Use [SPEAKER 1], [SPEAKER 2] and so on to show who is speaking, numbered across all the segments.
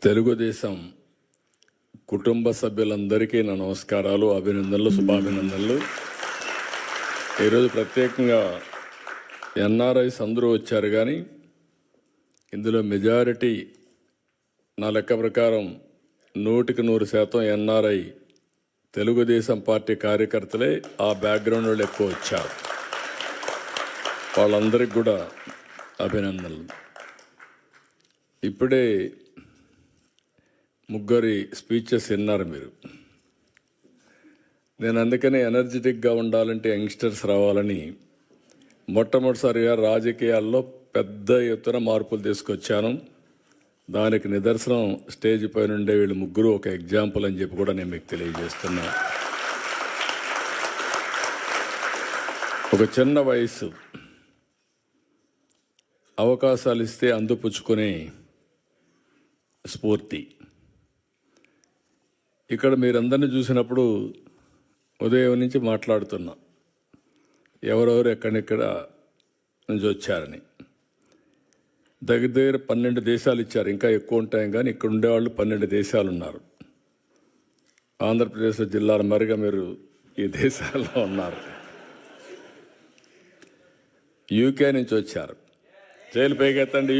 [SPEAKER 1] తెలుగుదేశం కుటుంబ సభ్యులందరికీ నా నమస్కారాలు, అభినందనలు, శుభాభినందనలు. ఈరోజు ప్రత్యేకంగా ఎన్ఆర్ఐస్ అందరూ వచ్చారు, కానీ ఇందులో మెజారిటీ నా లెక్క ప్రకారం 100% ఎన్ఆర్ఐ తెలుగుదేశం పార్టీ కార్యకర్తలే. ఆ బ్యాక్గ్రౌండ్ వాళ్ళు ఎక్కువ వచ్చారు. వాళ్ళందరికీ కూడా అభినందనలు. ఇప్పుడే ముగ్గురి స్పీచెస్ విన్నారు మీరు. నేను అందుకనే ఎనర్జెటిక్గా ఉండాలంటే యంగ్స్టర్స్ రావాలని మొట్టమొదటిసారిగా రాజకీయాల్లో పెద్ద ఎత్తున మార్పులు తీసుకొచ్చాను. దానికి నిదర్శనం స్టేజ్ పైన ఉండే వీళ్ళు ముగ్గురు ఒక ఎగ్జాంపుల్ అని చెప్పి కూడా నేను మీకు తెలియజేస్తున్నా. ఒక చిన్న వయసు, అవకాశాలు ఇస్తే అందిపుచ్చుకునే స్ఫూర్తి. ఇక్కడ మీరందరినీ చూసినప్పుడు ఉదయం నుంచి మాట్లాడుతున్నా, ఎవరెవరు ఎక్కడెక్కడ నుంచి వచ్చారని. దగ్గర 12 దేశాలు ఇచ్చారు, ఇంకా ఎక్కువ ఉంటాయి, కానీ ఇక్కడ ఉండేవాళ్ళు 12 దేశాలు ఉన్నారు. ఆంధ్రప్రదేశ్ జిల్లాల మరిగా మీరు ఈ దేశాల్లో ఉన్నారు. యూకే నుంచి వచ్చారు. చేలు పైకెత్తండి.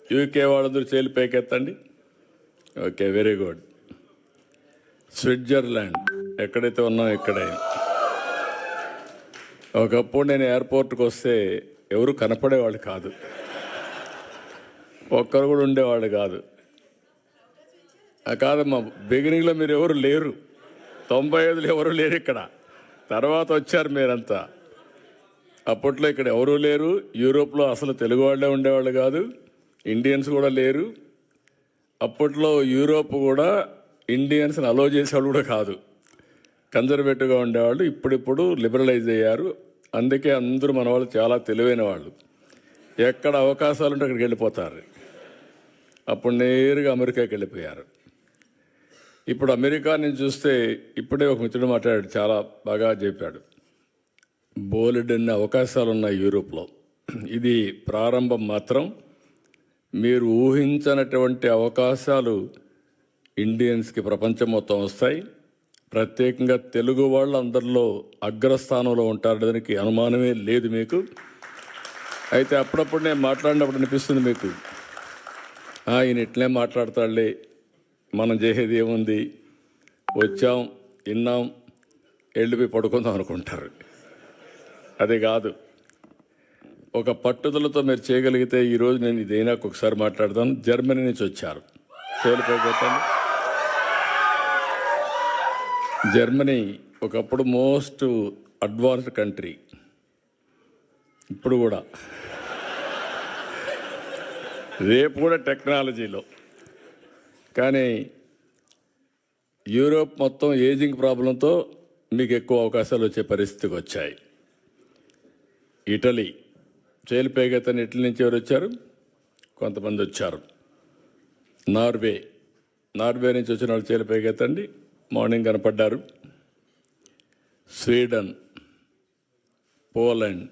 [SPEAKER 1] యూకే వాళ్ళందరూ చేలు పైకెత్తండి. Okay, very good. స్విట్జర్లాండ్, ఎక్కడైతే ఉన్నాం ఇక్కడే. ఒకప్పుడు నేను ఎయిర్పోర్ట్కి వస్తే ఎవరు కనపడేవాళ్ళు కాదు, ఒక్కరు కూడా ఉండేవాళ్ళు కాదు. కాదమ్మా, బిగినింగ్లో మీరు ఎవరు లేరు, 95లో ఎవరు లేరు ఇక్కడ. తర్వాత వచ్చారు మీరంతా. అప్పట్లో ఇక్కడ ఎవరూ లేరు. యూరోప్లో అసలు తెలుగు వాళ్ళే ఉండేవాళ్ళు కాదు, ఇండియన్స్ కూడా లేరు. అప్పట్లో యూరోప్ కూడా ఇండియన్స్ని అలో చేసేవాళ్ళు కూడా కాదు, కన్జర్వేటివ్గా ఉండేవాళ్ళు. ఇప్పుడిప్పుడు లిబరలైజ్ అయ్యారు. అందుకే అందరూ మన వాళ్ళు చాలా తెలివైన వాళ్ళు. ఎక్కడ అవకాశాలు ఉంటే అక్కడికి వెళ్ళిపోతారు. అప్పుడు నేరుగా అమెరికాకి వెళ్ళిపోయారు. ఇప్పుడు అమెరికా నుంచి చూస్తే, ఇప్పుడే ఒక మిత్రుడు మాట్లాడాడు, చాలా బాగా చెప్పాడు. బోలెడన్ని అవకాశాలు ఉన్నాయి యూరోప్లో. ఇది ప్రారంభం మాత్రం. మీరు ఊహించనటువంటి అవకాశాలు ఇండియన్స్కి ప్రపంచం మొత్తం వస్తాయి. ప్రత్యేకంగా తెలుగు వాళ్ళు అందరిలో అగ్రస్థానంలో ఉంటారు, దానికి అనుమానమే లేదు మీకు. అయితే అప్పుడప్పుడు నేను మాట్లాడినప్పుడు అనిపిస్తుంది మీకు, ఈయన ఇట్లే మాట్లాడతాడులే, మనం చేసేది ఏముంది, వచ్చాం, విన్నాం, వెళ్ళిపోయి పడుకుందాం అనుకుంటారు. అది కాదు. ఒక పట్టుదలతో మీరు చేయగలిగితే, ఈరోజు నేను ఇదైనా ఒకసారి మాట్లాడతాను. జర్మనీ నుంచి వచ్చారు. చేలిపోతాను. జర్మనీ ఒకప్పుడు మోస్ట్ అడ్వాన్స్డ్ కంట్రీ, ఇప్పుడు కూడా, రేపు కూడా టెక్నాలజీలో. కానీ యూరోప్ మొత్తం ఏజింగ్ ప్రాబ్లంతో మీకు ఎక్కువ అవకాశాలు వచ్చే పరిస్థితికి వచ్చాయి. ఇటలీ, చేలిపైగతని ఇటలీ నుంచి ఎవరు వచ్చారు? కొంతమంది వచ్చారు. నార్వే నుంచి వచ్చిన వాళ్ళు చేలిపైగెత్తండి, మార్నింగ్ కనపడ్డారు. Sweden, Poland,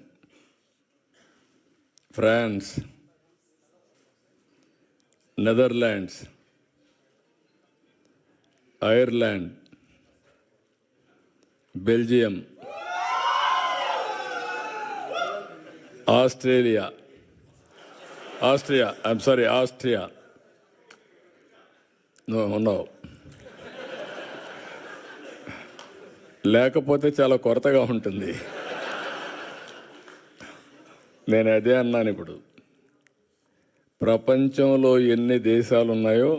[SPEAKER 1] France, Netherlands, Ireland, Belgium, Austria, ఉన్నావు. లేకపోతే చాలా కొరతగా ఉంటుంది. నేను అదే అన్నాను. ఇప్పుడు ప్రపంచంలో ఎన్ని దేశాలు ఉన్నాయో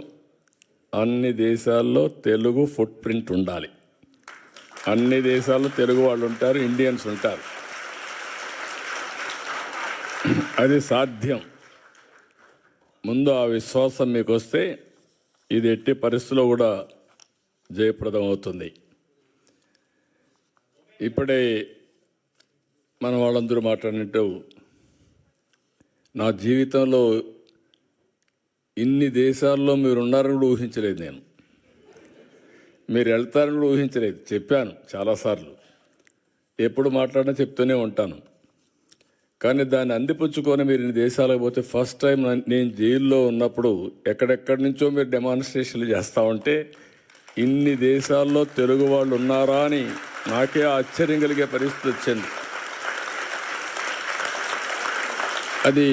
[SPEAKER 1] అన్ని దేశాల్లో తెలుగు ఫుట్ ప్రింట్ ఉండాలి. అన్ని దేశాల్లో తెలుగు వాళ్ళు ఉంటారు, ఇండియన్స్ ఉంటారు. అది సాధ్యం. ముందు ఆ విశ్వాసం మీకు వస్తే ఇది ఎట్టి పరిస్థితుల్లో కూడా జయప్రదం అవుతుంది. ఇప్పుడే మన వాళ్ళందరూ మాట్లాడినట్టు, నా జీవితంలో ఇన్ని దేశాల్లో మీరు ఉన్నారని కూడా ఊహించలేదు. నేను మీరు వెళ్తారని కూడా ఊహించలేదు. చెప్పాను చాలాసార్లు, ఎప్పుడు మాట్లాడినా చెప్తూనే ఉంటాను. కానీ దాన్ని అందిపుచ్చుకొని మీరు ఇన్ని దేశాలకు పోతే ఫస్ట్ టైం నేను జైల్లో ఉన్నప్పుడు ఎక్కడెక్కడి నుంచో మీరు డెమాన్స్ట్రేషన్లు చేస్తూ ఉంటే ఇన్ని దేశాల్లో తెలుగు వాళ్ళు ఉన్నారా అని నాకే ఆశ్చర్యం కలిగే పరిస్థితి వచ్చింది. అది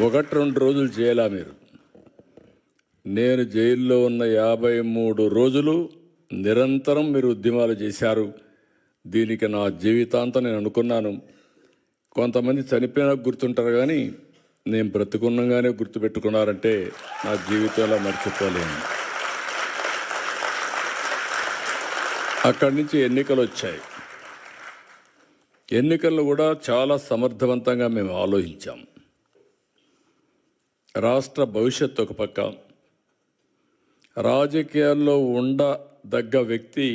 [SPEAKER 1] 1-2 రోజులు చేయాలా మీరు? నేను జైల్లో ఉన్న 53 రోజులు నిరంతరం మీరు ఉద్యమాలు చేశారు. దీనికి నా జీవితాంతం నేను అనుకున్నాను. కొంతమంది చనిపోయినా గుర్తుంటారు, కానీ నేను బ్రతుకున్నగానే గుర్తుపెట్టుకున్నారంటే నా జీవితంలో మర్చిపోలేను. అక్కడి నుంచి ఎన్నికలు వచ్చాయి. ఎన్నికల్లో కూడా చాలా సమర్థవంతంగా మేము ఆలోచించాం. రాష్ట్ర భవిష్యత్తు ఒక పక్క, రాజకీయాల్లో ఉండదగ్గ వ్యక్తి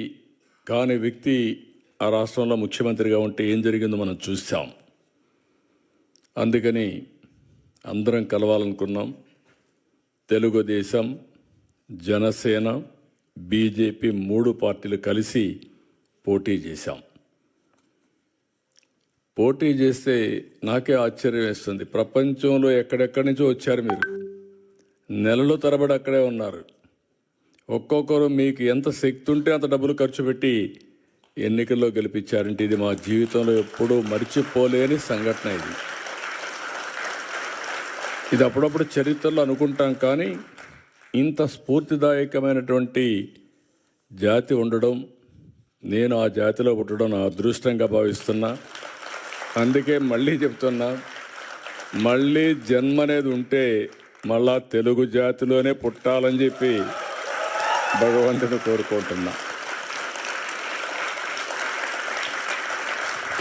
[SPEAKER 1] కాని వ్యక్తి ఆ రాష్ట్రంలో ముఖ్యమంత్రిగా ఉంటే ఏం జరిగిందో మనం చూసాం. అందుకని అందరం కలవాలనుకున్నాం. తెలుగుదేశం, జనసేన, బీజేపీ 3 పార్టీలు కలిసి పోటీ చేశాం. పోటీ చేస్తే నాకే ఆశ్చర్యం వేస్తుంది. ప్రపంచంలో ఎక్కడెక్కడి నుంచో వచ్చారు మీరు, నెలలు తరబడి అక్కడే ఉన్నారు. ఒక్కొక్కరు మీకు ఎంత శక్తి ఉంటే అంత డబ్బులు ఖర్చు పెట్టి ఎన్నికల్లో గెలిపించారంటే ఇది మా జీవితంలో ఎప్పుడూ మర్చిపోలేని సంఘటన. ఇది అప్పుడప్పుడు చరిత్రలో అనుకుంటాం, కానీ ఇంత స్ఫూర్తిదాయకమైనటువంటి జాతి ఉండడం, నేను ఆ జాతిలో పుట్టడం నా అదృష్టంగా భావిస్తున్నా. అందుకే మళ్ళీ చెప్తున్నా, మళ్ళీ జన్మ అనేది ఉంటే మళ్ళా తెలుగు జాతిలోనే పుట్టాలని చెప్పి భగవంతుని కోరుకుంటున్నా.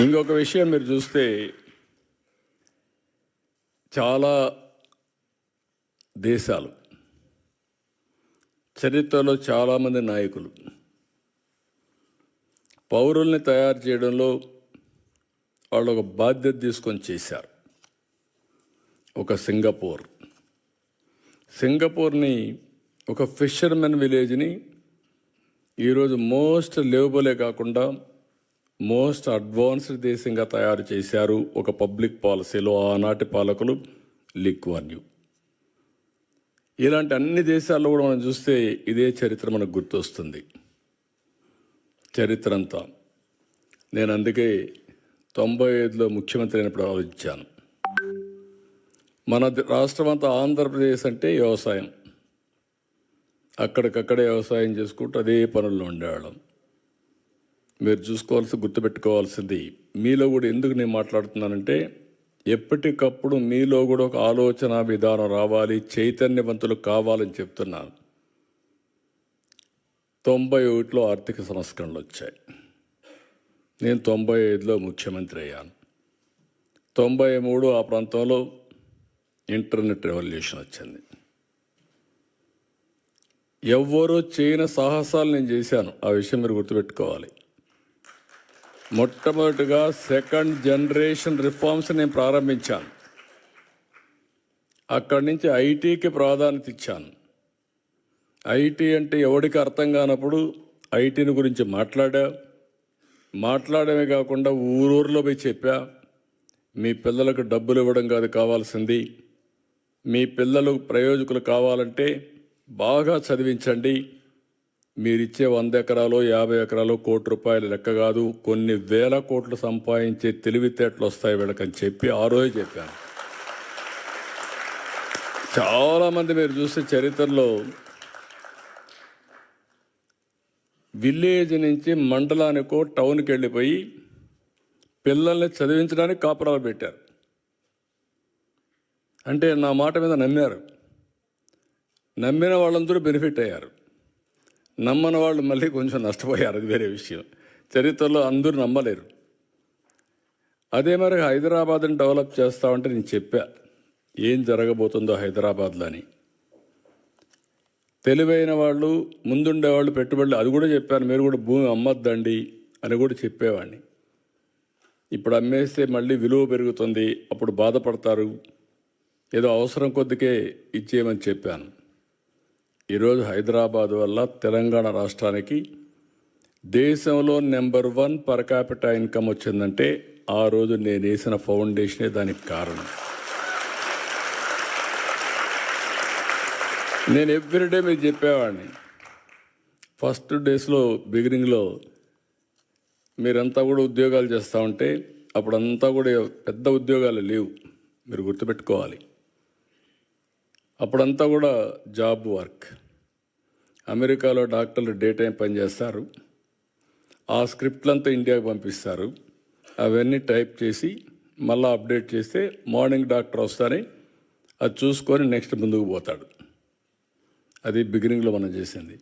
[SPEAKER 1] ఇంకొక విషయం మీరు చూస్తే, చాలా దేశాలు చరిత్రలో చాలామంది నాయకులు పౌరుల్ని తయారు చేయడంలో వాళ్ళు ఒక బాధ్యత తీసుకొని చేశారు. ఒక సింగపూర్ని ఒక ఫిషర్మెన్ విలేజ్ని ఈరోజు మోస్ట్ లివబులే కాకుండా మోస్ట్ అడ్వాన్స్డ్ దేశంగా తయారు చేశారు. ఒక పబ్లిక్ పాలసీలో ఆనాటి పాలకులు లీ కువాన్ యూ. ఇలాంటి అన్ని దేశాల్లో కూడా మనం చూస్తే ఇదే చరిత్ర మనకు గుర్తొస్తుంది. చరిత్ర అంతా నేను అందుకే 95లో ముఖ్యమంత్రి అయినప్పుడు ఆలోచించాను. మన రాష్ట్రం అంతా ఆంధ్రప్రదేశ్ అంటే వ్యవసాయం, అక్కడికక్కడే వ్యవసాయం చేసుకుంటూ అదే పనుల్లో ఉండేవాళ్ళం. మీరు గుర్తుపెట్టుకోవాల్సింది, మీలో కూడా ఎందుకు నేను మాట్లాడుతున్నానంటే, ఎప్పటికప్పుడు మీలో కూడా ఒక ఆలోచన విధానం రావాలి, చైతన్యవంతులు కావాలని చెప్తున్నాను. 91లో ఆర్థిక సంస్కరణలు వచ్చాయి. నేను 95లో ముఖ్యమంత్రి అయ్యాను. 93 ఆ ప్రాంతంలో ఇంటర్నెట్ రెవల్యూషన్ వచ్చింది. ఎవ్వరూ చేయని సాహసాలు నేను చేశాను. ఆ విషయం మీరు గుర్తుపెట్టుకోవాలి. మొట్టమొదటిగా 2nd జనరేషన్ రిఫార్మ్స్ నేను ప్రారంభించాను. అక్కడి నుంచి ఐటీకి ప్రాధాన్యత ఇచ్చాను. ఐటీ అంటే ఎవరికి అర్థం కానప్పుడు ఐటీని గురించి మాట్లాడమే కాకుండా ఊరూరులో పోయి చెప్పా, మీ పిల్లలకు డబ్బులు ఇవ్వడం కాదు కావాల్సింది, మీ పిల్లలు ప్రయోజకులు కావాలంటే బాగా చదివించండి. మీరిచ్చే 100 ఎకరాలు 50 ఎకరాలు ₹1,00,00,000 లెక్క కాదు, కొన్ని వేల కోట్లు సంపాదించే తెలివితేటలు వస్తాయి వీళ్ళకని చెప్పి ఆ రోజు చెప్పాను. చాలామంది మీరు చూస్తే చరిత్రలో విలేజ్ నుంచి మండలానికో టౌన్కి వెళ్ళిపోయి పిల్లల్ని చదివించడానికి కాపురాలు పెట్టారు. అంటే నా మాట మీద నమ్మారు. నమ్మిన వాళ్ళందరూ బెనిఫిట్ అయ్యారు, నమ్మని వాళ్ళు మళ్ళీ కొంచెం నష్టపోయారు. అది వేరే విషయం. చరిత్రలో అందరూ నమ్మలేరు. అదే మరి హైదరాబాద్ని డెవలప్ చేస్తామంటే నేను చెప్పా ఏం జరగబోతుందో హైదరాబాద్లో అని. తెలివైన వాళ్ళు, ముందుండేవాళ్ళు, పెట్టుబడులు, అది కూడా చెప్పాను. మీరు కూడా భూమి అమ్మద్దండి అని కూడా చెప్పేవాడిని. ఇప్పుడు అమ్మేస్తే మళ్ళీ విలువ పెరుగుతుంది, అప్పుడు బాధపడతారు, ఏదో అవసరం కొద్దికే ఇచ్చేయమని చెప్పాను. ఈరోజు హైదరాబాద్ వల్ల తెలంగాణ రాష్ట్రానికి దేశంలో నెంబర్ 1 పర్ క్యాపిటా ఇన్కమ్ వచ్చిందంటే ఆ రోజు నేను వేసిన ఫౌండేషనే దానికి కారణం. నేను ఎవ్రీడే మీకు చెప్పేవాడిని. ఫస్ట్ డేస్లో బిగినింగ్లో మీరంతా కూడా ఉద్యోగాలు చేస్తూ ఉంటే అప్పుడంతా కూడా పెద్ద ఉద్యోగాలు లేవు, మీరు గుర్తుపెట్టుకోవాలి. అప్పుడంతా కూడా జాబ్ వర్క్. అమెరికాలో డాక్టర్లు డే టైం పనిచేస్తారు, ఆ స్క్రిప్ట్లంతా ఇండియాకి పంపిస్తారు, అవన్నీ టైప్ చేసి మళ్ళీ అప్డేట్ చేస్తే మార్నింగ్ డాక్టర్ వస్తానే అది చూసుకొని నెక్స్ట్ ముందుకు పోతాడు. అది బిగినింగ్లో మనం చేసింది.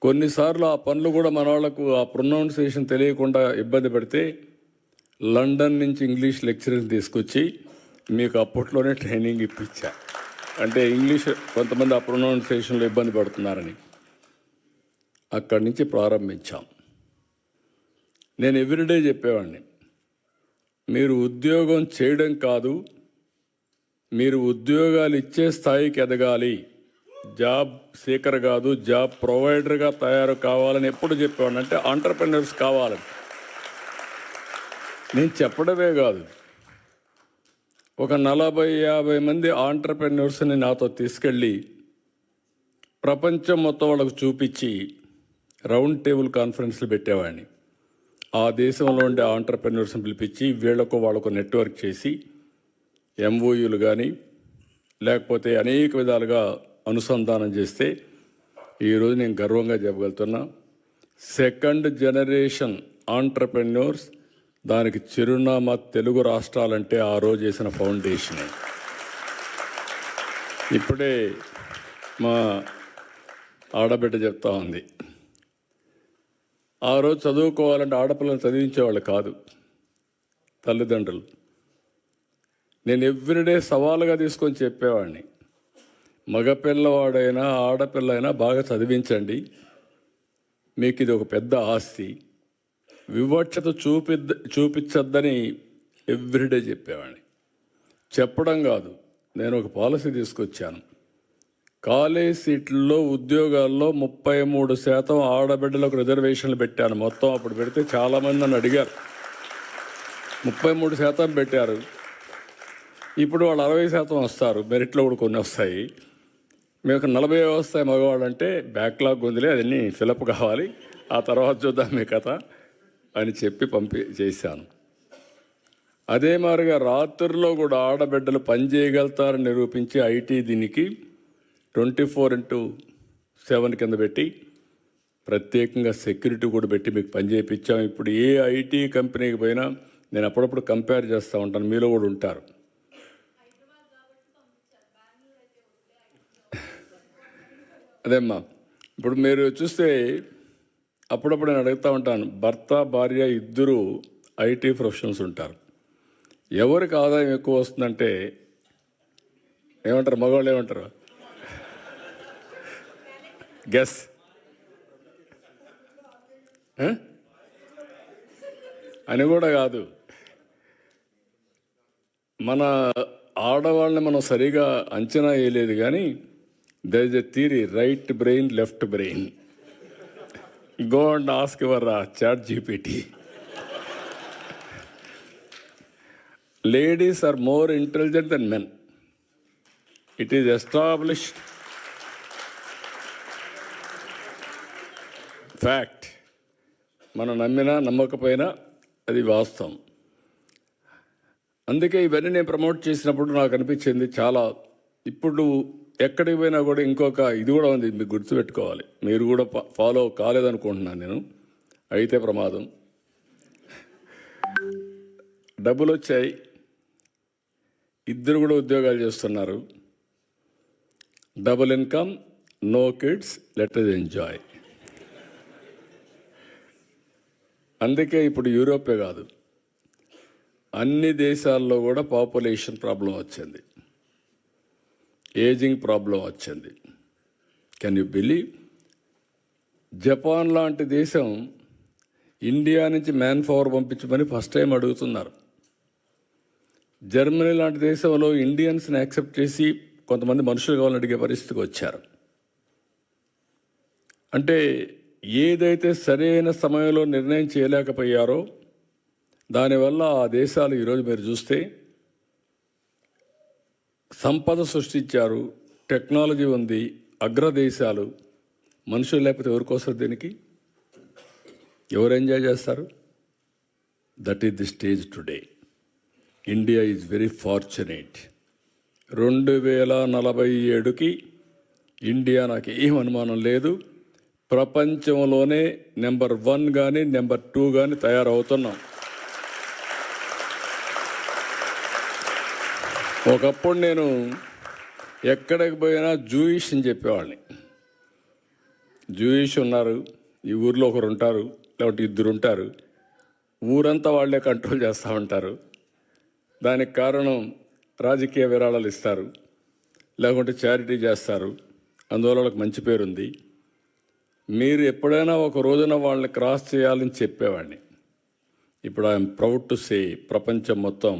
[SPEAKER 1] కొన్నిసార్లు ఆ పనులు కూడా మన వాళ్ళకు ఆ ప్రొనౌన్సియేషన్ తెలియకుండా ఇబ్బంది పడితే లండన్ నుంచి ఇంగ్లీష్ లెక్చరర్ని తీసుకొచ్చి మీకు అప్పట్లోనే ట్రైనింగ్ ఇప్పించా. అంటే ఇంగ్లీష్ కొంతమంది ఆ ప్రొనౌన్సియేషన్లో ఇబ్బంది పడుతున్నారని అక్కడి నుంచి ప్రారంభించాం. నేను ఎవ్రీడే చెప్పేవాడిని, మీరు ఉద్యోగం చేయడం కాదు, మీరు ఉద్యోగాలు ఇచ్చే స్థాయికి ఎదగాలి, జాబ్ సీకర్ కాదు జాబ్ ప్రొవైడర్గా తయారు కావాలని ఎప్పుడు చెప్పేవాడిని. అంటే ఆంటర్ప్రెన్యూర్స్ కావాలని నేను చెప్పడమే కాదు, ఒక 40-50 మంది ఆంటర్ప్రెన్యూర్స్ని నాతో తీసుకెళ్ళి ప్రపంచం మొత్తం వాళ్ళకు చూపించి రౌండ్ టేబుల్ కాన్ఫరెన్స్లు పెట్టేవాడిని. ఆ దేశంలో ఉండే ఆంటర్ప్రెన్యూర్స్ని పిలిపించి వాళ్ళకు నెట్వర్క్ చేసి ఎంఓయూలు కానీ లేకపోతే అనేక విధాలుగా అనుసంధానం చేస్తే ఈరోజు నేను గర్వంగా చెప్పగలుగుతున్నా, సెకండ్ జనరేషన్ ఆంటర్ప్రెన్యూర్స్ దానికి చిరునామా తెలుగు రాష్ట్రాలంటే ఆ రోజు చేసిన ఫౌండేషనే. ఇప్పుడే మా ఆడబిడ్డ చెప్తా ఉంది, ఆ రోజు చదువుకోవాలంటే ఆడపిల్లలు చదివించేవాళ్ళు కాదు తల్లిదండ్రులు. నేను ఎవ్రీడే సవాలుగా తీసుకొని చెప్పేవాడిని, మగపిల్లవాడైనా ఆడపిల్లైనా బాగా చదివించండి, మీకు ఇది ఒక పెద్ద ఆస్తి, వివక్షత చూపించద్దని ఎవ్రీడే చెప్పేవాడిని. చెప్పడం కాదు, నేను ఒక పాలసీ తీసుకొచ్చాను. కాలేజ్ సీట్లలో ఉద్యోగాల్లో 33% ఆడబిడ్డలకు రిజర్వేషన్లు పెట్టాను. మొత్తం అప్పుడు పెడితే చాలామంది నన్ను అడిగారు, 33% పెట్టారు, ఇప్పుడు వాళ్ళు 60% వస్తారు, మెరిట్లో కూడా కొన్ని వస్తాయి, మీకు 40 వస్తాయి మగవాళ్ళు అంటే బ్యాక్లాగ్ ఉందిలే, అదన్నీ ఫిలప్ కావాలి, ఆ తర్వాత చూద్దాం మీ కథ అని చెప్పి చేశాను. అదే మాదిరిగా రాత్రుల్లో కూడా ఆడబిడ్డలు పని చేయగలుగుతారని నిరూపించి ఐటీ దీనికి 24/7 కింద పెట్టి ప్రత్యేకంగా సెక్యూరిటీ కూడా పెట్టి మీకు పని చేయించాం. ఇప్పుడు ఏ ఐటీ కంపెనీకి పోయినా నేను అప్పుడప్పుడు కంపేర్ చేస్తూ ఉంటాను, మీలో కూడా ఉంటారు. అదేమ్మా, ఇప్పుడు మీరు చూస్తే అప్పుడప్పుడు నేను అడుగుతూ ఉంటాను, భర్త భార్య ఇద్దరు ఐటీ ప్రొఫెషనల్స్ ఉంటారు, ఎవరికి ఆదాయం ఎక్కువ వస్తుందంటే ఏమంటారు, మగవాళ్ళు ఏమంటారు, గెస్ అని కూడా కాదు. మన ఆడవాళ్ళని మనం సరిగా అంచనా వేయలేదు, కానీ there is a theory, right brain left brain. Go and ask your ChatGPT. Ladies are more intelligent than men. It is established fact. మనం నమ్మినా నమ్మకపోయినా అది వాస్తవం. అందుకే ఇవన్నీ నేను ప్రమోట్ చేసినప్పుడు నాకు అనిపించింది చాలా, ఇప్పుడు ఎక్కడికి పోయినా కూడా ఇంకొక ఇది కూడా ఉంది, మీకు గుర్తుపెట్టుకోవాలి, మీరు కూడా ఫాలో కాలేదనుకుంటున్నాను నేను, అయితే ప్రమాదం. డబ్బులు వచ్చాయి, ఇద్దరు కూడా ఉద్యోగాలు చేస్తున్నారు, double income, no kids, let us enjoy. అందుకే ఇప్పుడు యూరోపే కాదు, అన్ని దేశాల్లో కూడా పాపులేషన్ ప్రాబ్లం వచ్చింది, ఏజింగ్ ప్రాబ్లం వచ్చింది. Can you believe? జపాన్ లాంటి దేశం ఇండియా నుంచి మ్యాన్ పవర్ పంపించమని ఫస్ట్ టైం అడుగుతున్నారు. జర్మనీ లాంటి దేశంలో ఇండియన్స్ని యాక్సెప్ట్ చేసి కొంతమంది మనుషులు కావాలని అడిగే పరిస్థితికి వచ్చారు. అంటే ఏదైతే సరైన సమయంలో నిర్ణయం చేయలేకపోయారో దానివల్ల ఆ దేశాలు ఈరోజు మీరు చూస్తే సంపద సృష్టించారు, టెక్నాలజీ ఉంది, అగ్రదేశాలు. మనుషులు లేకపోతే ఎవరికోసం దీనికి ఎవరు ఎంజాయ్ చేస్తారు? That is the stage today. India is very fortunate. 2047కి ఇండియా నాకు ఏం అనుమానం లేదు, ప్రపంచంలోనే నెంబర్ 1 కానీ నెంబర్ 2 కానీ తయారవుతున్నాం. ఒకప్పుడు నేను ఎక్కడికి పోయినా జూయిష్ అని చెప్పేవాళ్ళని. జూయిష్ ఉన్నారు, ఈ ఊర్లో ఒకరు ఉంటారు, లేకపోతే 2 ఉంటారు, ఊరంతా వాళ్ళే కంట్రోల్ చేస్తూ ఉంటారు. దానికి కారణం రాజకీయ విరాళాలు ఇస్తారు, లేకుంటే చారిటీ చేస్తారు, అందువల్ల వాళ్ళకి మంచి పేరుంది. మీరు ఎప్పుడైనా ఒక రోజున వాళ్ళని క్రాస్ చేయాలని చెప్పేవాడిని. ఇప్పుడు ఐఎమ్ ప్రౌడ్ టు సే ప్రపంచం మొత్తం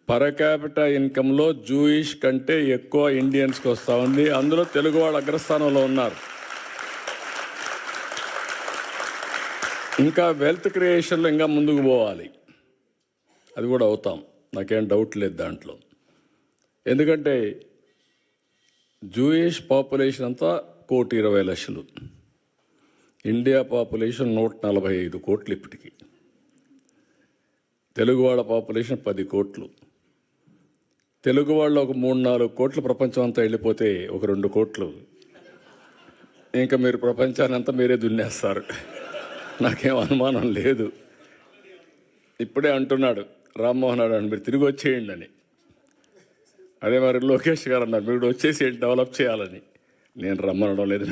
[SPEAKER 1] పర్ క్యాపిటల్ ఇన్కంలో జూయిష్ కంటే ఎక్కువ ఇండియన్స్కి వస్తూ ఉంది. అందులో తెలుగు వాళ్ళు అగ్రస్థానంలో ఉన్నారు. ఇంకా వెల్త్ క్రియేషన్లో ఇంకా ముందుకు పోవాలి, అది కూడా అవుతాం, నాకేం డౌట్ లేదు దాంట్లో. ఎందుకంటే జూయిష్ పాపులేషన్ అంతా 1,20,00,000, ఇండియా పాపులేషన్ 145 కోట్లు ఇప్పటికి, తెలుగు వాళ్ళ పాపులేషన్ 10 కోట్లు. తెలుగు వాళ్ళు ఒక 3-4 కోట్లు ప్రపంచం అంతా వెళ్ళిపోతే ఒక 2 కోట్లు ఇంకా మీరు ప్రపంచాన్ని అంతా మీరే దున్నేస్తారు, నాకేం అనుమానం లేదు. ఇప్పుడే అంటున్నాడు రామ్మోహన్ అని, మీరు తిరిగి వచ్చేయండి అని. అదే మరి లోకేష్ గారు అన్నారు, మీరు వచ్చేసి డెవలప్ చేయాలని. నేను రమ్మనడం లేదు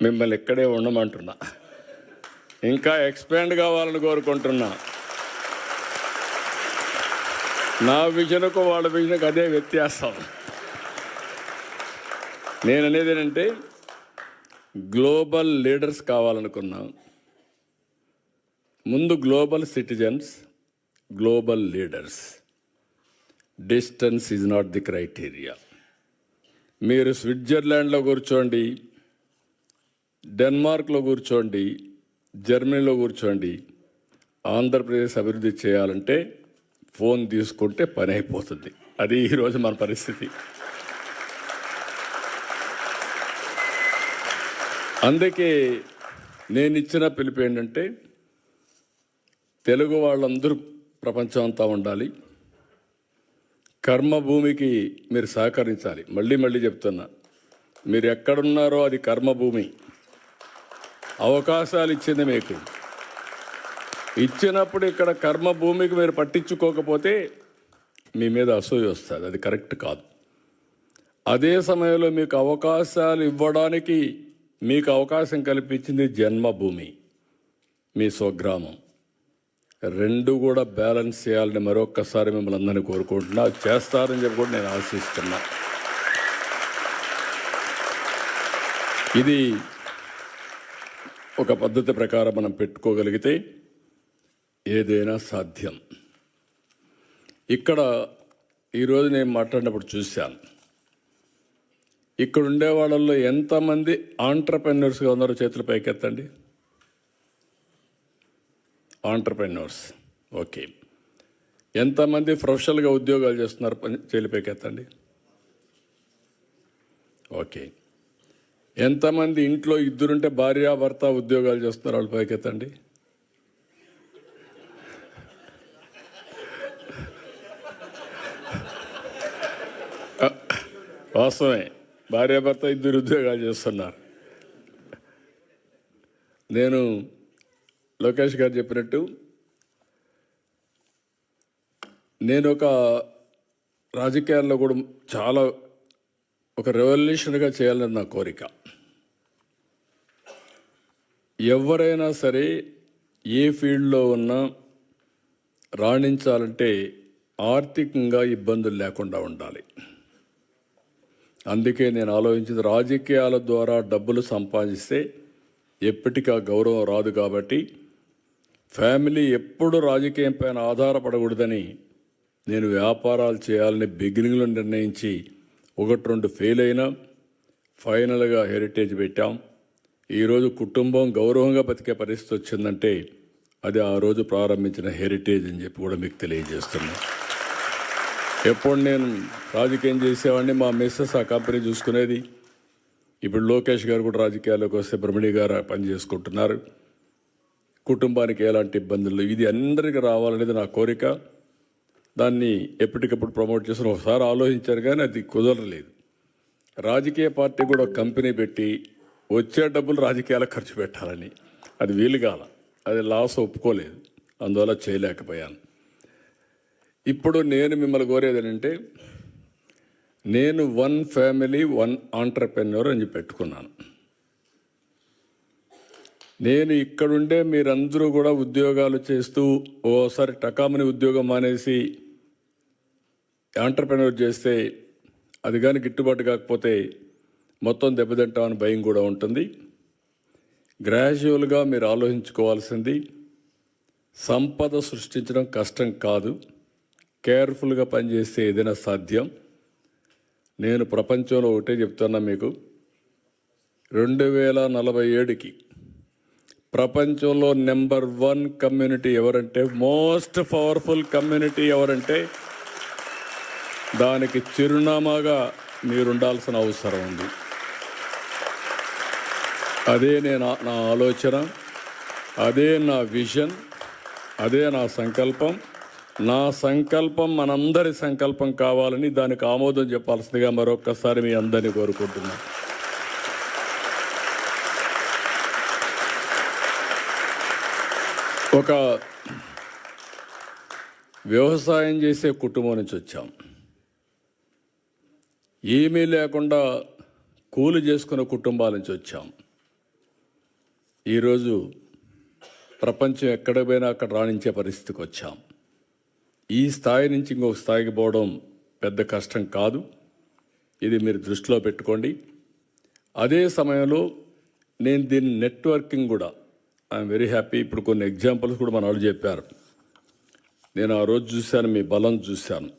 [SPEAKER 1] మిమ్మల్ని ఇక్కడే ఉండమంటున్నా, ఇంకా ఎక్స్పాండ్ కావాలని కోరుకుంటున్నా. నా విజన్కు వాళ్ళ విజన్కు అదే వ్యత్యాసం. నేను అనేది ఏంటంటే గ్లోబల్ లీడర్స్ కావాలనుకున్నా. ముందు global citizens, global leaders. Distance is not the criteria. మీరు స్విట్జర్లాండ్లో కూర్చోండి, డెన్మార్క్లో కూర్చోండి, జర్మనీలో కూర్చోండి, ఆంధ్రప్రదేశ్ అభివృద్ధి చేయాలంటే ఫోన్ తీసుకుంటే పని అయిపోతుంది. అది ఈరోజు మన పరిస్థితి. అందుకే నేను ఇచ్చిన పిలుపు ఏంటంటే తెలుగు వాళ్ళందరూ ప్రపంచం అంతా ఉండాలి. కర్మభూమికి మీరు సహకరించాలి. మళ్ళీ చెప్తున్నా, మీరు ఎక్కడున్నారో అది కర్మభూమి. అవకాశాలు ఇచ్చింది మీకు. ఇచ్చినప్పుడు ఇక్కడ కర్మభూమికి మీరు పట్టించుకోకపోతే మీ మీద అసూయ వస్తుంది, అది కరెక్ట్ కాదు. అదే సమయంలో మీకు అవకాశాలు ఇవ్వడానికి మీకు అవకాశం కల్పించింది జన్మభూమి, మీ స్వగ్రామం. 2 కూడా బ్యాలెన్స్ చేయాలని మరొక్కసారి మిమ్మల్ని అందరినీ కోరుకుంటున్నా. చేస్తారని చెప్పి కూడా నేను ఆశిస్తున్నా. ఇది ఒక పద్ధతి ప్రకారం మనం పెట్టుకోగలిగితే ఏదైనా సాధ్యం. ఇక్కడ ఈరోజు నేను మాట్లాడినప్పుడు చూశాను, ఇక్కడ ఉండే వాళ్ళల్లో ఎంతమంది ఆంట్రప్రెన్యూర్స్గా ఉన్నారో చేతులు పైకెత్తండి. ఆంట్రప్రెన్యూర్స్, ఓకే. ఎంతమంది ప్రొఫెషనల్గా ఉద్యోగాలు చేస్తున్నారు చేతులు పైకెత్తండి. ఓకే. ఎంతమంది ఇంట్లో 2 ఉంటే భార్యాభర్త ఉద్యోగాలు చేస్తున్నారు, వాళ్ళు పైకెత్తండి. వాస్తవమే, భార్యాభర్త 2 ఉద్యోగాలు చేస్తున్నారు. నేను లోకేష్ గారు చెప్పినట్టు నేను ఒక రాజకీయాల్లో కూడా చాలా ఒక రెవల్యూషన్గా చేయాలని నా కోరిక. ఎవరైనా సరే ఏ ఫీల్డ్లో ఉన్నా రాణించాలంటే ఆర్థికంగా ఇబ్బందులు లేకుండా ఉండాలి. అందుకే నేను ఆలోచించింది, రాజకీయాల ద్వారా డబ్బులు సంపాదిస్తే ఎప్పటికీ గౌరవం రాదు. కాబట్టి ఫ్యామిలీ ఎప్పుడు రాజకీయం పైన ఆధారపడకూడదని నేను వ్యాపారాలు చేయాలని బిగినింగ్లో నిర్ణయించి 1-2 ఫెయిల్ అయినా ఫైనల్గా హెరిటేజ్ పెట్టాం. ఈరోజు కుటుంబం గౌరవంగా బతికే పరిస్థితి వచ్చిందంటే అది ఆ రోజు ప్రారంభించిన హెరిటేజ్ అని చెప్పి కూడా మీకు తెలియజేస్తున్నాను. ఎప్పుడు నేను రాజకీయం చేసేవాడిని, మా మిస్సెస్ ఆ కంపెనీ చూసుకునేది. ఇప్పుడు లోకేష్ గారు కూడా రాజకీయాల్లోకి వస్తే బ్రహ్మణి గారు పని చేసుకుంటున్నారు. కుటుంబానికి ఎలాంటి ఇబ్బందులు, ఇది అందరికీ రావాలనేది నా కోరిక. దాన్ని ఎప్పటికప్పుడు ప్రమోట్ చేసిన ఒకసారి ఆలోచించారు, కానీ అది కుదరలేదు. రాజకీయ పార్టీ కూడా ఒక కంపెనీ పెట్టి వచ్చే డబ్బులు రాజకీయాలకు ఖర్చు పెట్టాలని, అది వీలుగాల, అది లాస్ ఒప్పుకోలేదు, అందువల్ల చేయలేకపోయాను. ఇప్పుడు నేను మిమ్మల్ని కోరేది ఏంటంటే, నేను 1 ఫ్యామిలీ 1 ఆంటర్ప్రెన్యూర్ అని పెట్టుకున్నాను. నేను ఇక్కడుండే మీరందరూ కూడా ఉద్యోగాలు చేస్తూ ఓసారి టకామని ఉద్యోగం మానేసి ఆంటర్ప్రెన్యూర్ చేస్తే అది కానీ గిట్టుబాటు కాకపోతే మొత్తం దెబ్బతింటామని భయం కూడా ఉంటుంది. గ్రాడ్యువల్గా మీరు ఆలోచించుకోవాల్సింది, సంపద సృష్టించడం కష్టం కాదు, కేర్ఫుల్గా పనిచేస్తే ఏదైనా సాధ్యం. నేను ప్రపంచంలో ఒకటే చెప్తున్నా మీకు, 2047కి ప్రపంచంలో నెంబర్ 1 కమ్యూనిటీ ఎవరంటే, మోస్ట్ పవర్ఫుల్ కమ్యూనిటీ ఎవరంటే, దానికి చిరునామాగా మీరుండాల్సిన అవసరం ఉంది. అదే నా ఆలోచన, అదే నా విజన్, అదే నా సంకల్పం. నా సంకల్పం మనందరి సంకల్పం కావాలని, దానికి ఆమోదం చెప్పాల్సిందిగా మరొక్కసారి మీ అందరినీ కోరుకుంటున్నాను. ఒక వ్యవసాయం చేసే కుటుంబం నుంచి వచ్చాం. ఏమీ లేకుండా కూలి చేసుకునే కుటుంబాల నుంచి వచ్చాం. ఈరోజు ప్రపంచం ఎక్కడ పోయినా అక్కడ రాణించే పరిస్థితికి వచ్చాం. ఈ స్థాయి నుంచి ఇంకొక స్థాయికి పోవడం పెద్ద కష్టం కాదు, ఇది మీరు దృష్టిలో పెట్టుకోండి. అదే సమయంలో నేను దీని నెట్వర్కింగ్ కూడా, ఐఎమ్ వెరీ హ్యాపీ. ఇప్పుడు కొన్ని ఎగ్జాంపుల్స్ కూడా మన వాళ్ళు చెప్పారు. నేను ఆ రోజు చూశాను, మీ బలం చూశాను.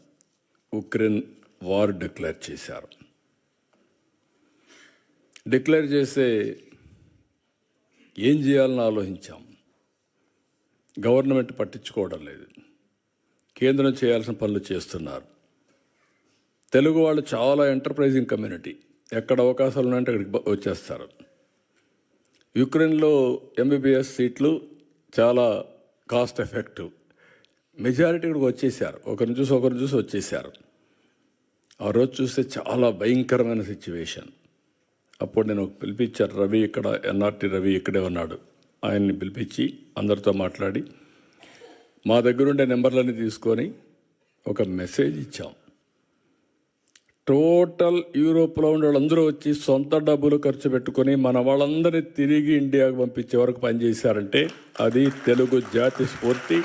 [SPEAKER 1] ఉక్రెయిన్ వార్ డిక్లేర్ చేశారు. డిక్లేర్ చేస్తే ఏం చేయాలని ఆలోచించాం. గవర్నమెంట్ పట్టించుకోవడం లేదు, కేంద్రం చేయాల్సిన పనులు చేస్తున్నారు. తెలుగు వాళ్ళు చాలా ఎంటర్ప్రైజింగ్ కమ్యూనిటీ, ఎక్కడ అవకాశాలు ఉన్నాయంటే అక్కడికి వచ్చేస్తారు. యుక్రెయిన్లో MBBS సీట్లు చాలా కాస్ట్ ఎఫెక్టివ్, మెజారిటీ ఇక్కడికి వచ్చేసారు. ఒకరిని చూసి వచ్చేసారు. ఆ రోజు చూస్తే చాలా భయంకరమైన సిచ్యువేషన్. అప్పుడు నేను పిలిపించారు, రవి ఇక్కడ, NRT రవి ఇక్కడే ఉన్నాడు. ఆయన్ని పిలిపించి అందరితో మాట్లాడి మా దగ్గరుండే నెంబర్లన్నీ తీసుకొని ఒక మెసేజ్ ఇచ్చాం. టోటల్ యూరోప్లో ఉండే వాళ్ళందరూ వచ్చి సొంత డబ్బులు ఖర్చు పెట్టుకొని మన వాళ్ళందరినీ తిరిగి ఇండియాకు పంపించే వరకు పనిచేశారంటే అది తెలుగు జాతి స్ఫూర్తి,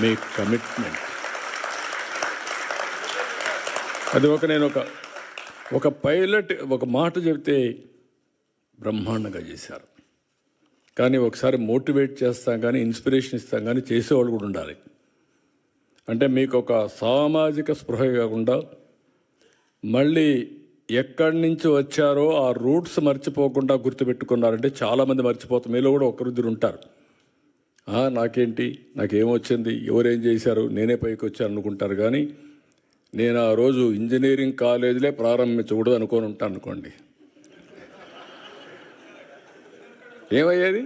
[SPEAKER 1] మీ కమిట్మెంట్. అది నేను ఒక పైలట్ ఒక మాట చెబితే బ్రహ్మాండంగా చేశారు. కానీ ఒకసారి మోటివేట్ చేస్తాం కానీ, ఇన్స్పిరేషన్ ఇస్తాం కానీ, చేసేవాళ్ళు కూడా ఉండాలి. అంటే మీకు ఒక సామాజిక స్పృహ కాకుండా మళ్ళీ ఎక్కడి నుంచి వచ్చారో ఆ రూట్స్ మర్చిపోకుండా గుర్తుపెట్టుకున్నారంటే చాలామంది మర్చిపోతాం. మీలో కూడా ఒకరిద్దరు ఉంటారు, నాకేంటి, నాకేమొచ్చింది, ఎవరేం చేశారు, నేనే పైకి వచ్చాను అనుకుంటారు. కానీ నేను ఆ రోజు ఇంజనీరింగ్ కాలేజీలే ప్రారంభించకూడదు అనుకొని ఉంటాను అనుకోండి, ఏమయ్యేది?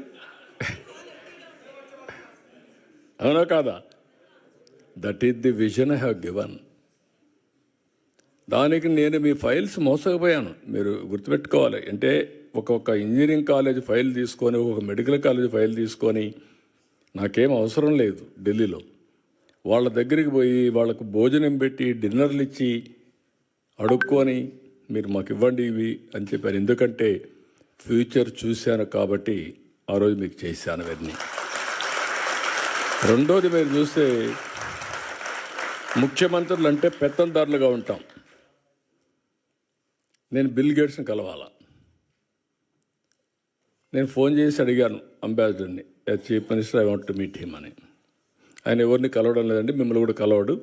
[SPEAKER 1] అవునా కాదా? That is the vision I have given. దానికి నేను మీ ఫైల్స్ మోసకపోయాను, మీరు గుర్తుపెట్టుకోవాలి. అంటే ఒక ఇంజనీరింగ్ కాలేజ్ ఫైల్ తీసుకొని, ఒక మెడికల్ కాలేజ్ ఫైల్ తీసుకొని, నాకేం అవసరం లేదు ఢిల్లీలో, వాళ్ళ దగ్గరికి పోయి వాళ్ళకు భోజనం పెట్టి డిన్నర్లు ఇచ్చి అడుక్కొని మీరు మాకు ఇవ్వండి ఇవి అని చెప్పారు. ఎందుకంటే ఫ్యూచర్ చూశాను కాబట్టి ఆ రోజు మీకు చేశాను అవన్నీ. రెండోది, మీరు చూస్తే ముఖ్యమంత్రులు అంటే పెత్తందారులుగా ఉంటాం. నేను బిల్ గేట్స్ని కలవాలా, నేను ఫోన్ చేసి అడిగాను అంబాసిడర్ని, chief minister I want to meet him అని. ఆయన ఎవరిని కలవడం లేదండి, మిమ్మల్ని కూడా కలవడు,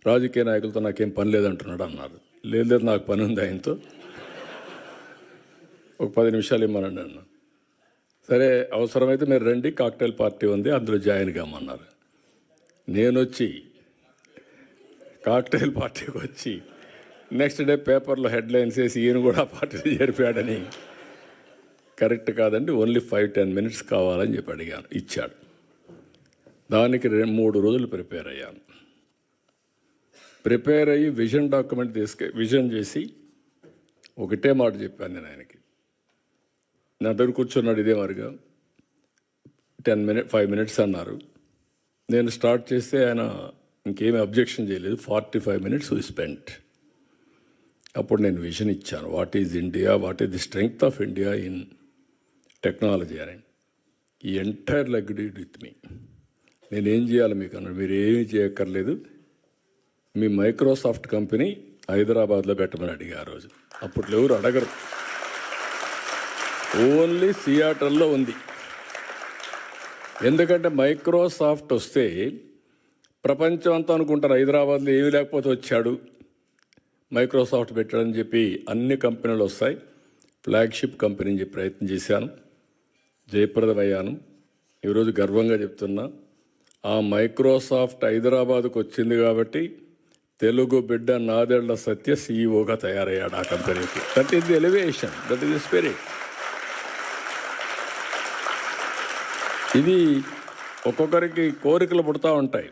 [SPEAKER 1] రాజకీయ నాయకులతో నాకేం పని లేదంటున్నాడు అన్నారు. లేదు నాకు పని ఉంది ఆయనతో, ఒక 10 నిమిషాలు ఇమ్మనండి అన్న. సరే అవసరమైతే మీరు రండి, కాక్టైల్ పార్టీ ఉంది, అందులో జాయిన్ కామన్నారు. నేను వచ్చి కాక్టైల్ పార్టీకి వచ్చి నెక్స్ట్ డే పేపర్లో హెడ్లైన్స్ వేసి ఈయన కూడా పార్టీలో చేరిపాడని. కరెక్ట్ కాదండి, ఓన్లీ 5-10 మినిట్స్ కావాలని చెప్పి అడిగాను, ఇచ్చాడు. దానికి 3 రోజులు ప్రిపేర్ అయ్యాను. ప్రిపేర్ అయ్యి విజన్ డాక్యుమెంట్ విజన్ చేసి ఒకటే మాట చెప్పాను నేను ఆయనకి. నా దగ్గర కూర్చున్నాడు ఇదే మరిగా. 5 మినిట్స్ అన్నారు. నేను స్టార్ట్ చేస్తే ఆయన ఇంకేమీ అబ్జెక్షన్ చేయలేదు. 45 మినిట్స్ వి స్పెంట్. అప్పుడు నేను విజన్ ఇచ్చాను, what is India, what is the strength of India in technology అని. ఈ ఎంటైర్ అగ్రీడ్ విత్ మీ. నేనేం చేయాలి మీకు అన్నాడు. మీరు ఏమీ చేయక్కర్లేదు, మీ మైక్రోసాఫ్ట్ కంపెనీ హైదరాబాద్లో పెట్టమని అడిగా ఆ రోజు. అప్పట్లో ఎవరు అడగరు, ఓన్లీ సియాటల్లో ఉంది. ఎందుకంటే మైక్రోసాఫ్ట్ వస్తే ప్రపంచం అంతా అనుకుంటారు హైదరాబాద్లో ఏమీ లేకపోతే వచ్చాడు మైక్రోసాఫ్ట్ పెట్టాడని చెప్పి. అన్ని కంపెనీలు వస్తాయి. ఫ్లాగ్షిప్ కంపెనీ చెప్పి ప్రయత్నం చేశాను, జయప్రదమయ్యాను. ఈరోజు గర్వంగా చెప్తున్నా, ఆ మైక్రోసాఫ్ట్ హైదరాబాద్కు వచ్చింది కాబట్టి తెలుగు బిడ్డ నాదెళ్ల సత్య సీఈఓగా తయారయ్యాడు ఆ కంపెనీకి. That is the elevation, that is the spirit. ఇది ఒక్కొక్కరికి కోరికలు పుడతా ఉంటాయి.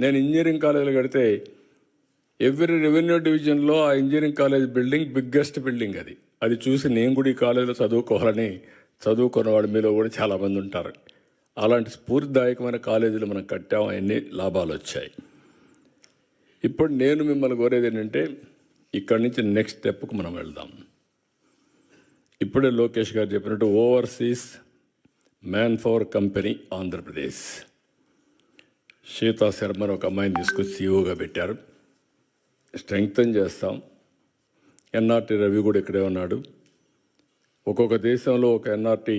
[SPEAKER 1] నేను ఇంజనీరింగ్ కాలేజీలు కడితే ఎవ్రీ రెవెన్యూ డివిజన్లో ఆ engineering college building biggest building అది. అది చూసి నేను కూడా ఈ కాలేజీలో చదువుకోవాలని చదువుకున్నవాడు మీలో కూడా చాలామంది ఉంటారు. అలాంటి స్ఫూర్తిదాయకమైన కాలేజీలు మనం కట్టాము, అన్ని లాభాలు వచ్చాయి. ఇప్పుడు నేను మిమ్మల్ని కోరేది ఏంటంటే, ఇక్కడి నుంచి నెక్స్ట్ స్టెప్కు మనం వెళ్దాం. ఇప్పుడే లోకేష్ గారు చెప్పినట్టు overseas manpower company Andhra Pradesh, Sita శర్మని ఒక అమ్మాయిని తీసుకొచ్చి సీఈఓగా పెట్టారు. స్ట్రెంగ్తన్ చేస్తాం. ఎన్ఆర్టీ రవి కూడా ఇక్కడే ఉన్నాడు. ఒక్కొక్క దేశంలో ఒక ఎన్ఆర్టీ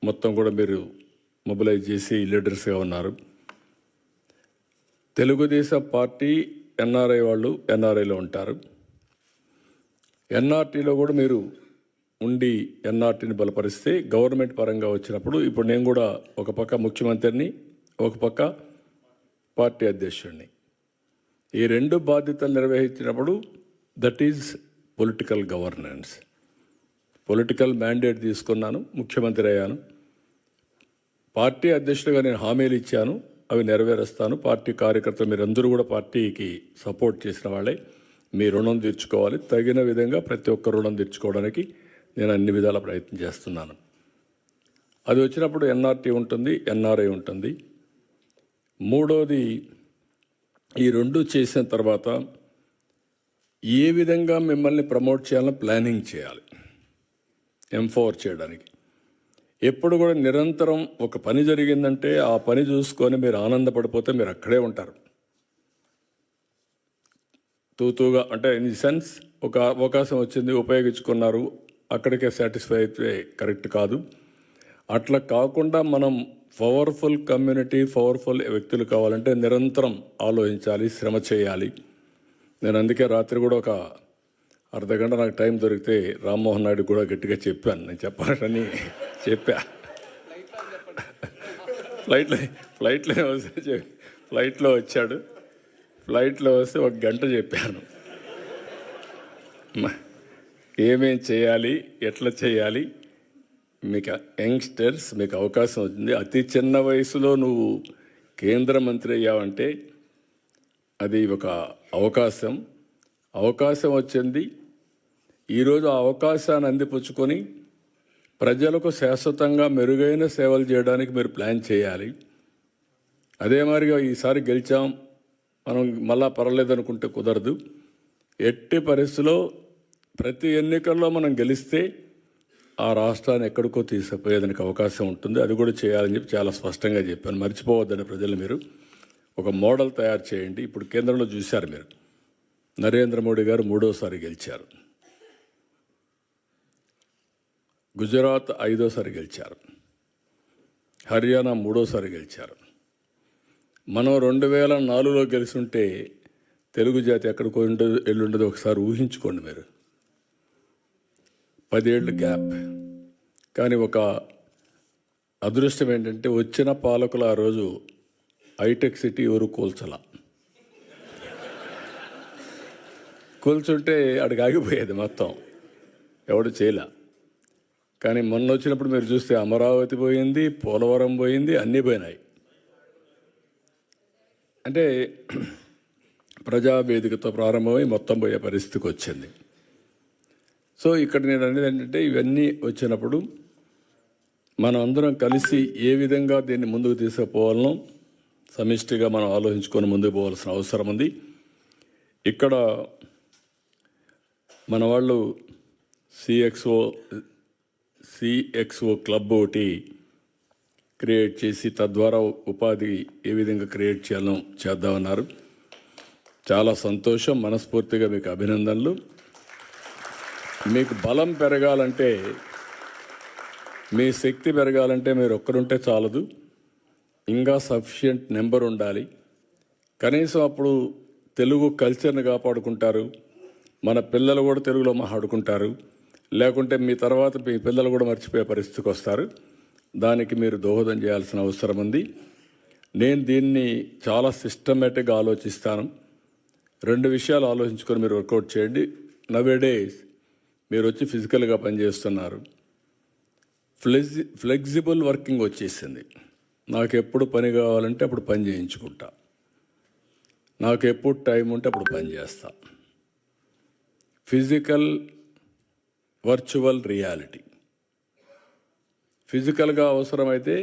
[SPEAKER 1] మొత్తం కూడా మీరు మొబిలైజ్ చేసి లీడర్స్గా ఉన్నారు. తెలుగుదేశం పార్టీ ఎన్ఆర్ఐ వాళ్ళు ఎన్ఆర్ఐలో ఉంటారు. ఎన్ఆర్టీలో కూడా మీరు ఉండి ఎన్ఆర్టీని బలపరిస్తే గవర్నమెంట్ పరంగా వచ్చినప్పుడు, ఇప్పుడు నేను కూడా ఒక పక్క ముఖ్యమంత్రిని, ఒక పక్క పార్టీ అధ్యక్షుడిని, ఈ 2 బాధ్యతలు నిర్వహించినప్పుడు that is political governance. Political mandate తీసుకున్నాను, ముఖ్యమంత్రి అయ్యాను. పార్టీ అధ్యక్షుడిగా నేను హామీలు ఇచ్చాను, అవి నెరవేరుస్తాను. పార్టీ కార్యకర్తలు మీరందరూ కూడా పార్టీకి సపోర్ట్ చేసిన వాళ్ళే. మీ రుణం తీర్చుకోవాలి. తగిన విధంగా ప్రతి ఒక్క రుణం తీర్చుకోవడానికి నేను అన్ని విధాల ప్రయత్నం చేస్తున్నాను. అది వచ్చినప్పుడు ఎన్ఆర్టీ ఉంటుంది, ఎన్ఆర్ఐ ఉంటుంది. మూడోది, ఈ 2 చేసిన తర్వాత ఏ విధంగా మిమ్మల్ని ప్రమోట్ చేయాలని ప్లానింగ్ చేయాలి, ఎంపవర్ చేయడానికి. ఎప్పుడు కూడా నిరంతరం ఒక పని జరిగిందంటే ఆ పని చూసుకొని మీరు ఆనందపడిపోతే మీరు అక్కడే ఉంటారు. తూతూగా అంటే ఇన్ ది సెన్స్, ఒక అవకాశం వచ్చింది, ఉపయోగించుకున్నారు, అక్కడికే సాటిస్ఫై అయితే కరెక్ట్ కాదు. అట్లా కాకుండా మనం పవర్ఫుల్ కమ్యూనిటీ, పవర్ఫుల్ వ్యక్తులు కావాలంటే నిరంతరం ఆలోచించాలి, శ్రమ చేయాలి. నేను అందుకే రాత్రి కూడా ఒక అర్ధగంట నాకు టైం దొరికితే రామ్మోహన్ నాయుడు కూడా గట్టిగా చెప్పాను, నేను చెప్పాలని చెప్పా. ఫ్లైట్లో వచ్చాడు. ఫ్లైట్లో వస్తే 1 గంట చెప్పాను, ఏమేం చేయాలి, ఎట్లా చేయాలి. మీకు యంగ్స్టర్స్, మీకు అవకాశం వచ్చింది. అతి చిన్న వయసులో నువ్వు కేంద్ర మంత్రి అయ్యావంటే అది ఒక అవకాశం వచ్చింది. ఈరోజు ఆ అవకాశాన్ని అందిపుచ్చుకొని ప్రజలకు శాశ్వతంగా మెరుగైన సేవలు చేయడానికి మీరు ప్లాన్ చేయాలి. అదే మాదిరిగా ఈసారి గెలిచాం, మనం మళ్ళా పర్వాలేదనుకుంటే కుదరదు. ఎట్టి పరిస్థితిలో ప్రతి ఎన్నికల్లో మనం గెలిస్తే ఆ రాష్ట్రాన్ని ఎక్కడికో తీసుకుపోయేదానికి అవకాశం ఉంటుంది. అది కూడా చేయాలని చెప్పి చాలా స్పష్టంగా చెప్పాను. మర్చిపోవద్దని ప్రజలు మీరు ఒక మోడల్ తయారు చేయండి. ఇప్పుడు కేంద్రంలో చూశారు మీరు, నరేంద్ర మోడీ గారు 3వసారి గెలిచారు, గుజరాత్ 5వసారి గెలిచారు, హర్యానా 3వసారి గెలిచారు. మనం 2004లో గెలిచుంటే తెలుగు జాతి ఎక్కడికో ఎల్లుండదో ఒకసారి ఊహించుకోండి మీరు. 10 ఏళ్ళు గ్యాప్. కానీ ఒక అదృష్టం ఏంటంటే వచ్చిన పాలకులు ఆ రోజు హైటెక్ సిటీ ఎవరు కూల్చుంటే అడిగి ఆగిపోయేది మొత్తం, ఎవడు చేయలే. కానీ మొన్న వచ్చినప్పుడు మీరు చూస్తే అమరావతి పోయింది, పోలవరం పోయింది, అన్నీ పోయినాయి. అంటే ప్రజావేదికతో ప్రారంభమై మొత్తం పోయే పరిస్థితికి వచ్చింది. సో ఇక్కడ నేను అనేది ఏంటంటే ఇవన్నీ వచ్చినప్పుడు మనం అందరం కలిసి ఏ విధంగా దీన్ని ముందుకు తీసుకుపోవాలనో సమిష్టిగా మనం ఆలోచించుకొని ముందుకు పోవాల్సిన అవసరం ఉంది. ఇక్కడ మన వాళ్ళు సిఎక్స్ఓ క్లబ్ ఒకటి క్రియేట్ చేసి తద్వారా ఉపాధి ఏ విధంగా క్రియేట్ చేయాలో చేద్దామన్నారు. చాలా సంతోషం, మనస్ఫూర్తిగా మీకు అభినందనలు. మీకు బలం పెరగాలంటే, మీ శక్తి పెరగాలంటే మీరు ఒక్కరుంటే చాలదు, ఇంకా సఫిషియంట్ నెంబర్ ఉండాలి. కనీసం అప్పుడు తెలుగు కల్చర్ని కాపాడుకుంటారు, మన పిల్లలు కూడా తెలుగులో మాట్లాడుకుంటారు. లేకుంటే మీ తర్వాత మీ పిల్లలు కూడా మర్చిపోయే పరిస్థితికి వస్తారు. దానికి మీరు దోహదం చేయాల్సిన అవసరం ఉంది. నేను దీన్ని చాలా సిస్టమేటిక్గా ఆలోచిస్తాను. 2 విషయాలు ఆలోచించుకొని మీరు వర్కౌట్ చేయండి. నవేడేస్ మీరు వచ్చి ఫిజికల్గా పనిచేస్తున్నారు, ఫ్లెక్సిబుల్ వర్కింగ్ వచ్చేసింది. నాకు ఎప్పుడు పని కావాలంటే అప్పుడు పని చేయించుకుంటా, నాకు ఎప్పుడు టైం ఉంటే అప్పుడు పని చేస్తా. Physical virtual reality. ఫిజికల్గా అవసరమైతే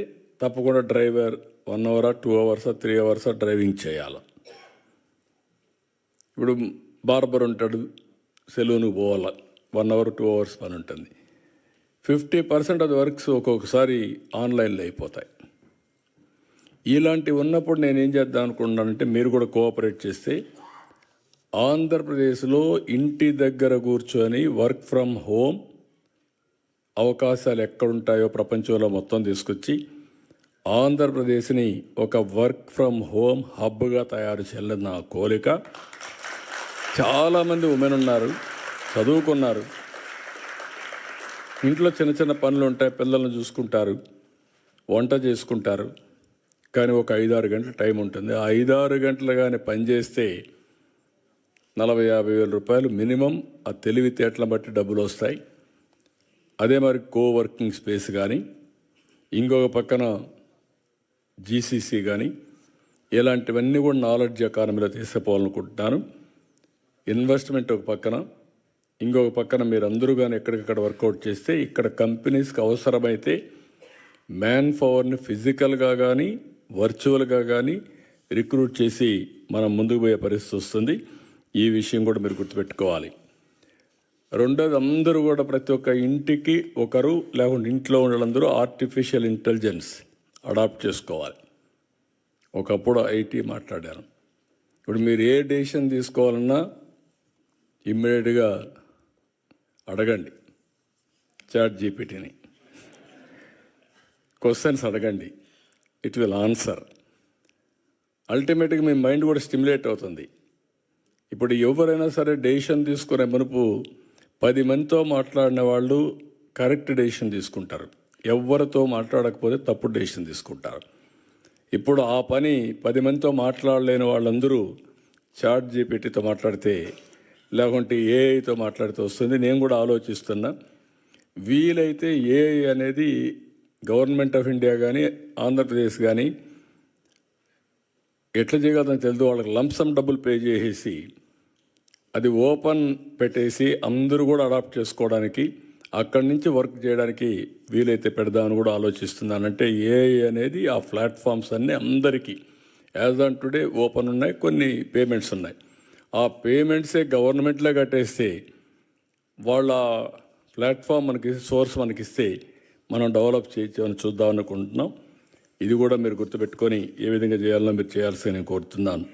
[SPEAKER 1] తప్పకుండా driver 1 hour 2 hours 3 hours driving చేయాలి. ఇప్పుడు బార్బర్ ఉంటాడు, సెలూన్కి పోవాలి, 1 hour 2 hours పని ఉంటుంది. 50% ఆఫ్ వర్క్స్ ఒక్కొక్కసారి ఆన్లైన్లో అయిపోతాయి. ఇలాంటివి ఉన్నప్పుడు నేను ఏం చేద్దాం అనుకుంటున్నానంటే మీరు కూడా కోఆపరేట్ చేస్తే ఆంధ్రప్రదేశ్లో ఇంటి దగ్గర కూర్చొని వర్క్ ఫ్రమ్ హోమ్ అవకాశాలు ఎక్కడుంటాయో ప్రపంచంలో మొత్తం తీసుకొచ్చి ఆంధ్రప్రదేశ్ని ఒక వర్క్ ఫ్రమ్ హోమ్ హబ్గా తయారు చేయాలని నా కోరిక. చాలామంది ఉమెన్ ఉన్నారు, చదువుకున్నారు, ఇంట్లో చిన్న చిన్న పనులు ఉంటాయి, పిల్లల్ని చూసుకుంటారు, వంట చేసుకుంటారు. కానీ ఒక 5-6 గంటల టైం ఉంటుంది. ఆ 5-6 గంటలు కానీ పనిచేస్తే 40,000-50,000 రూపాయలు మినిమం ఆ తెలివితేటలను బట్టి డబ్బులు వస్తాయి. అదే మరి కోవర్కింగ్ స్పేస్ కానీ, ఇంకొక పక్కన జీసీసీ కానీ, ఇలాంటివన్నీ కూడా నాలెడ్జ్ ఎకానమీలో తీసుకుపోవాలనుకుంటున్నాను. ఇన్వెస్ట్మెంట్ ఒక పక్కన, ఇంకొక పక్కన మీరు అందరూ కానీ ఎక్కడికక్కడ వర్కౌట్ చేస్తే ఇక్కడ కంపెనీస్కి అవసరమైతే మ్యాన్ పవర్ని ఫిజికల్గా కానీ వర్చువల్గా కానీ రిక్రూట్ చేసి మనం ముందుకు పోయే పరిస్థితి వస్తుంది. ఈ విషయం కూడా మీరు గుర్తుపెట్టుకోవాలి. రెండోది, అందరూ కూడా ప్రతి ఒక్క ఇంటికి ఒకరు లేకుంటే ఇంట్లో ఉండాలందరూ ఆర్టిఫిషియల్ ఇంటెలిజెన్స్ అడాప్ట్ చేసుకోవాలి. ఒకప్పుడు ఐటీ మాట్లాడాను, ఇప్పుడు మీరు ఏ డెసిషన్ తీసుకోవాలన్నా ఇమ్మీడియట్గా అడగండి చాట్ జీపీటీని, క్వశ్చన్స్ అడగండి, ఇట్ విల్ ఆన్సర్. అల్టిమేట్గా మీ మైండ్ కూడా స్టిమ్యులేట్ అవుతుంది. ఇప్పుడు ఎవరైనా సరే డెసిషన్ తీసుకునే మునుపు 10 మందితో మాట్లాడిన వాళ్ళు కరెక్ట్ డెసిషన్ తీసుకుంటారు, ఎవరితో మాట్లాడకపోతే తప్పుడు డెసిషన్ తీసుకుంటారు. ఇప్పుడు ఆ పని 10 మందితో మాట్లాడలేని వాళ్ళందరూ చాట్ జీపీటీతో మాట్లాడితే లేకుంటే ఏఐతో మాట్లాడితే వస్తుంది. నేను కూడా ఆలోచిస్తున్నా, వీలైతే ఏఐ అనేది గవర్నమెంట్ ఆఫ్ ఇండియా కానీ ఆంధ్రప్రదేశ్ కానీ ఎట్లా చేయగలదని తెలియదు, వాళ్ళకి లంసమ్ డబ్బులు పే చేసేసి అది ఓపెన్ పెట్టేసి అందరూ కూడా అడాప్ట్ చేసుకోవడానికి, అక్కడి నుంచి వర్క్ చేయడానికి వీలైతే పెడదామని కూడా ఆలోచిస్తున్నానంటే ఏఐ అనేది ఆ ప్లాట్ఫామ్స్ అన్నీ అందరికీ యాజ్ ఆన్ టుడే ఓపెన్ ఉన్నాయి, కొన్ని పేమెంట్స్ ఉన్నాయి. ఆ పేమెంట్సే గవర్నమెంట్లో కట్టేస్తే వాళ్ళ ప్లాట్ఫామ్ మనకి సోర్స్ మనకిస్తే మనం డెవలప్ చేయొచ్చని చూద్దాం అనుకుంటున్నాం. ఇది కూడా మీరు గుర్తుపెట్టుకొని ఏ విధంగా చేయాలో మీరు చేయాల్సి నేను కోరుతున్నాను.